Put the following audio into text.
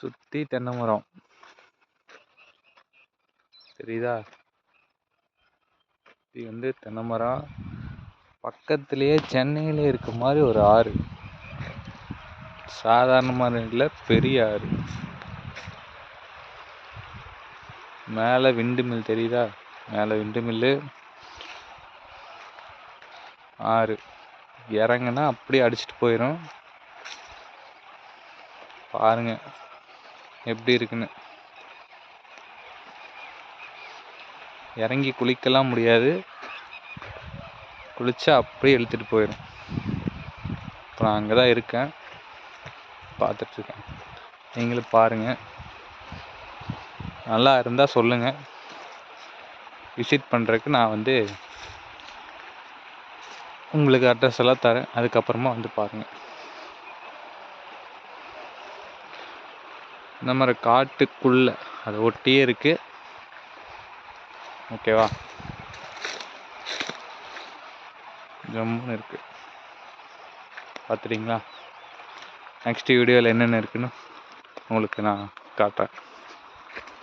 சுற்றி தென்னை மரம் தெரியுதா? இது வந்து தென்னை மரம். பக்கத்துலேயே சென்னையிலே இருக்க மாதிரி ஒரு ஆறு, சாதாரணமான இல்லை, பெரிய ஆறு. மேலே விண்டு மில் தெரியுதா? மேலே விண்டு மில்லு, ஆறு. இறங்குனா அப்படியே அடிச்சுட்டு போயிடும். பாருங்க எப்படி இருக்குன்னு. இறங்கி குளிக்கலாம் முடியாது, குளிச்சா அப்படியே இழுத்துட்டு போயிடும். இப்போ நான் அங்கே தான் இருக்கேன், பார்த்துட்ருக்கேன். நீங்களும் பாருங்கள், நல்லா இருந்தால் சொல்லுங்கள். விசிட் பண்ணுறதுக்கு நான் வந்து உங்களுக்கு அட்ரஸ் எல்லாம் தரேன், அதுக்கப்புறமா வந்து பாருங்கள். இந்த மாதிரி காட்டுக்குள்ளே அதை ஒட்டியே இருக்குது. ஓகேவா? ஜம்முன்னு இருக்குது. பார்த்துட்டிங்களா? நெக்ஸ்ட் வீடியோவில் என்னென்ன இருக்குன்னு உங்களுக்கு நான் காட்டுறேன்.